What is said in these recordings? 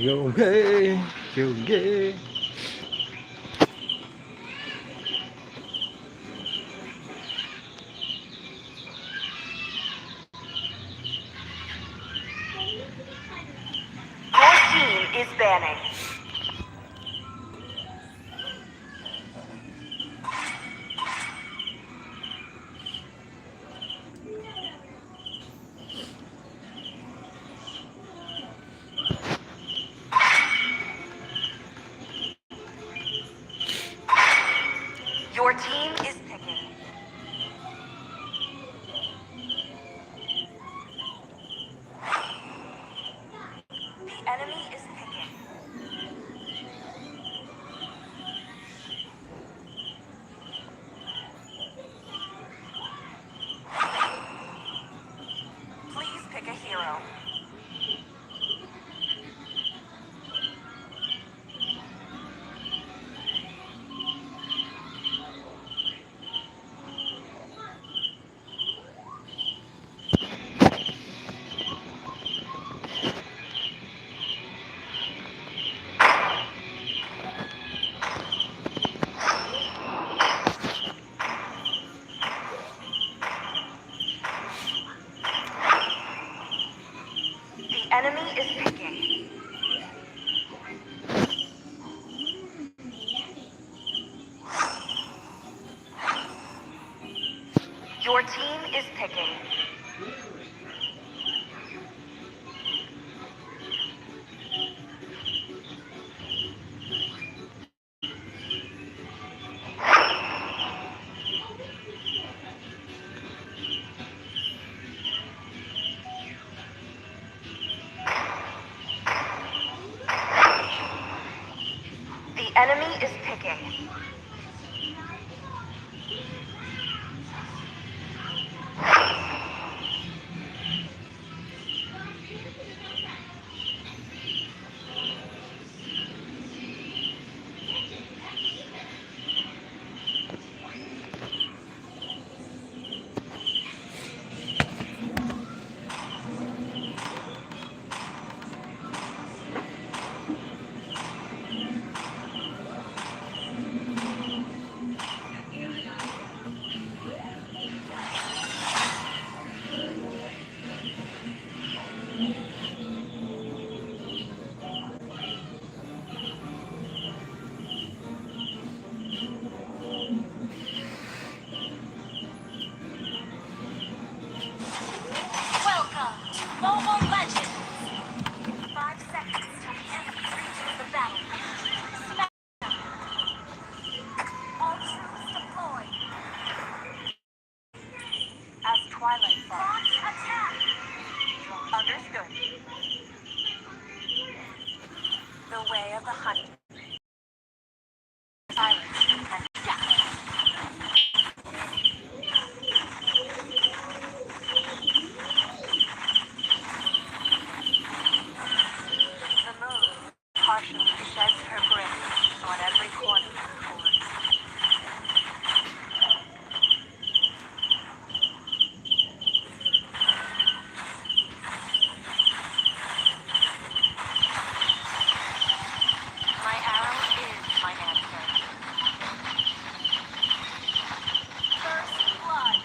조용해 조용해. Your team is banning. Your team is picking. The enemy is picking. Please pick a hero. The enemy is picking. Your team is picking. The enemy is picking. Welcome to Mobile Legends! 5 seconds till the enemy reaches the battlefield. All troops deployed. As Twilight falls. Launch attack! Understood. The way of the hunter. Silence and death. The moon partially sheds her grace on every corner of the forest. My arrow is my answer. First blood.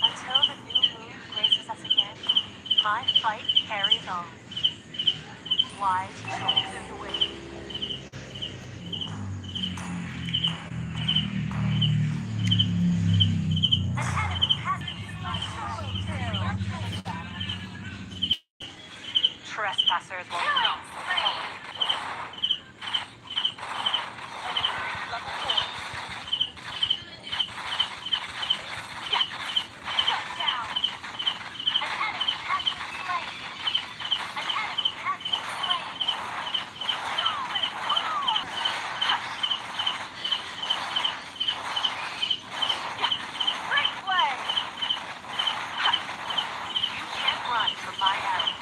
Until the new moon graces us again, my fight carries on. Wise souls in the way. An enemy has trespassers will not level 4. Yeah. Shut down. An enemy has been slain. An enemy has been slain. Yeah. Great play. You can't run from my arrow.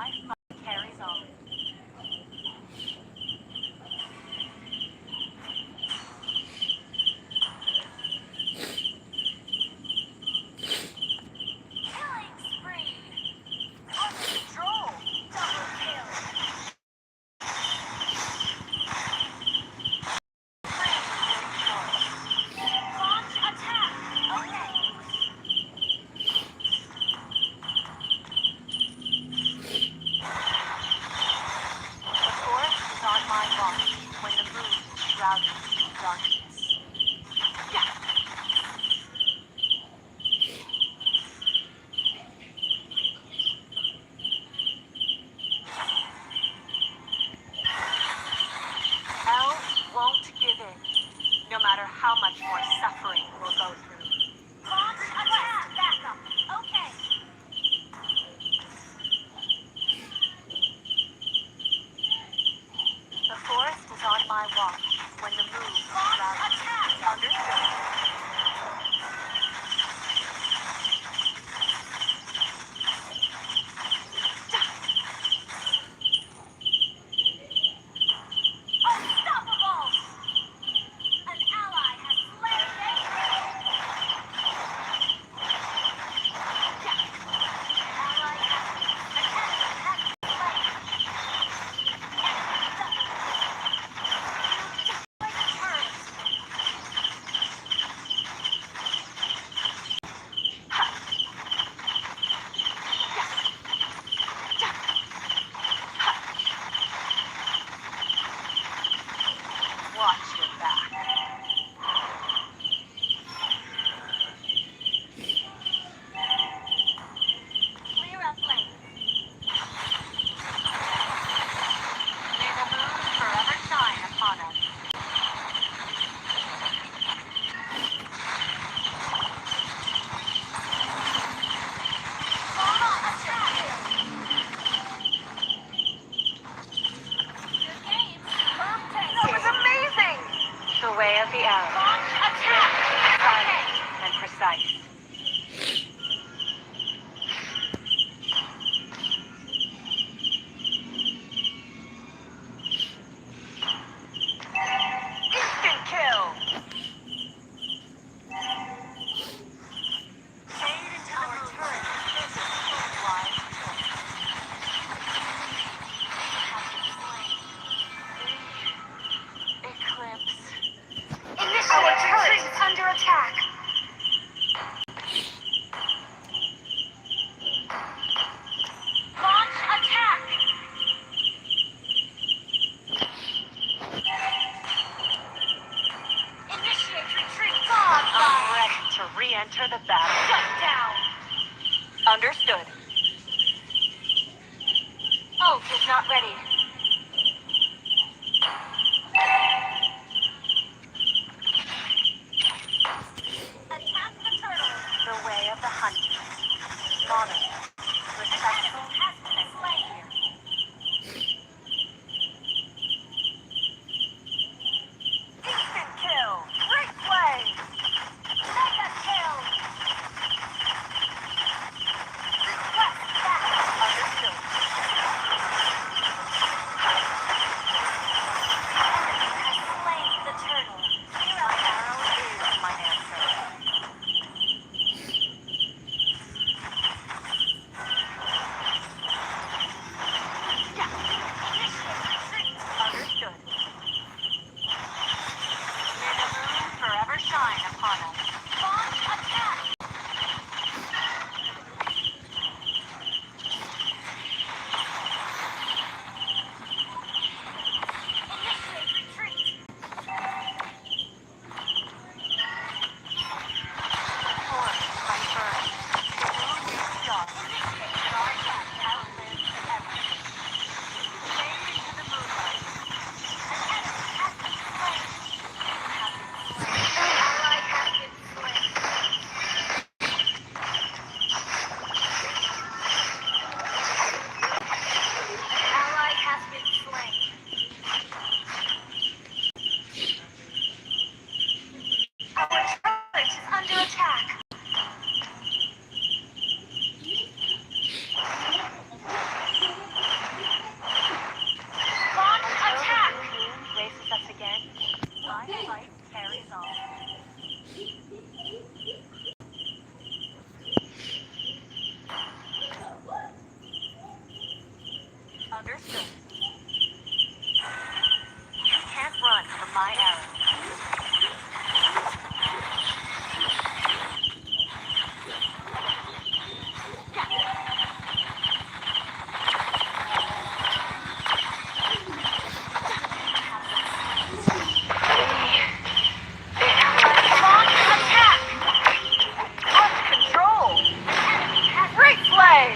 Life carries on. Killing spree. On control. Double kill. Launch attack. Okay. Understood. You can't run from my arrow. Launch attack! Launch control! Replay!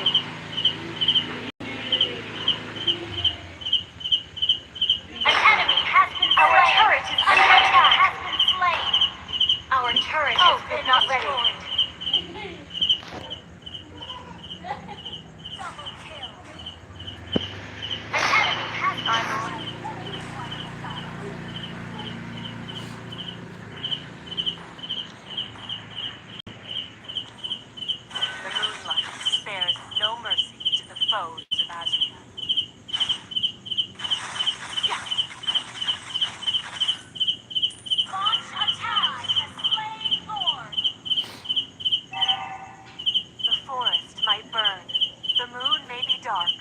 An enemy has been slain. Our turret is under attack. Has been slain. Our turret has been not ready. Double kill. An enemy has been slain. The moonlight spares no mercy to the foes of Azria. Launch attack has slain Thorn. The forest might burn, the moon may be dark,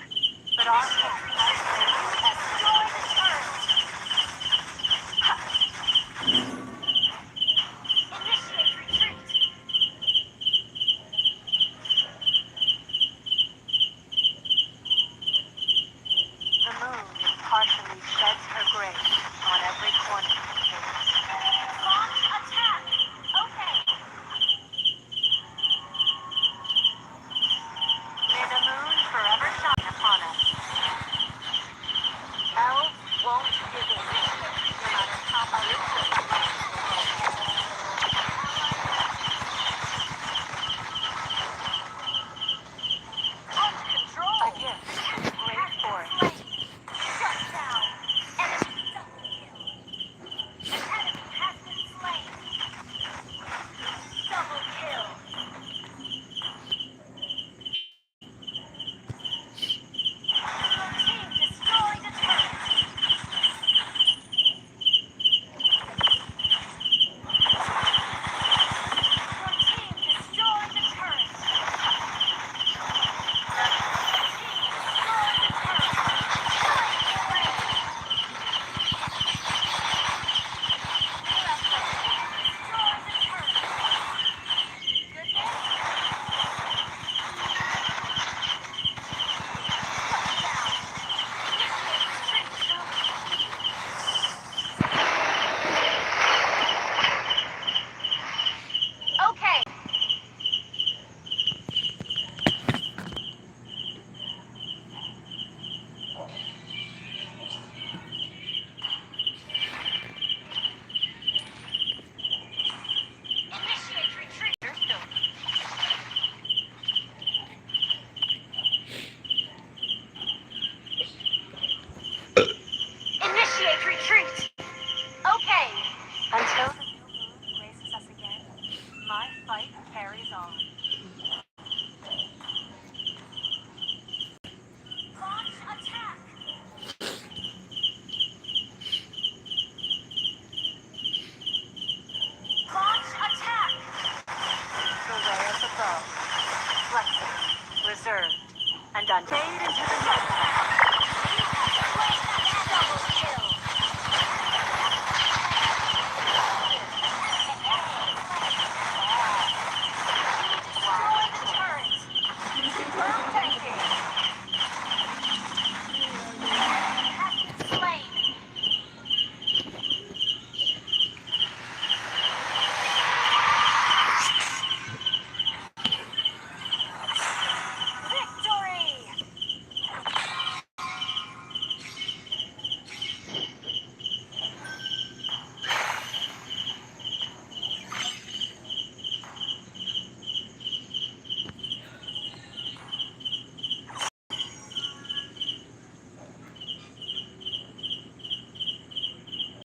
but our hope has destroy the turret. Initiate retreat. The moon partially sheds her grace on every corner of the forest. Launch attack! Okay. May the moon forever shine upon us. Elves won't give in, no matter how on control. A gift from the great forest. Shut down. Enemy double kill. An enemy has been slain. Double kill. Your team destroyed a turret. Your team destroyed a turret. Okay. Initiate retreat. Initiate retreat. Okay. Until the new moon graces us again, my fight carries on. Launch attack. Launch attack. The way of the bow. Flexible, reserved, and unfade into the night.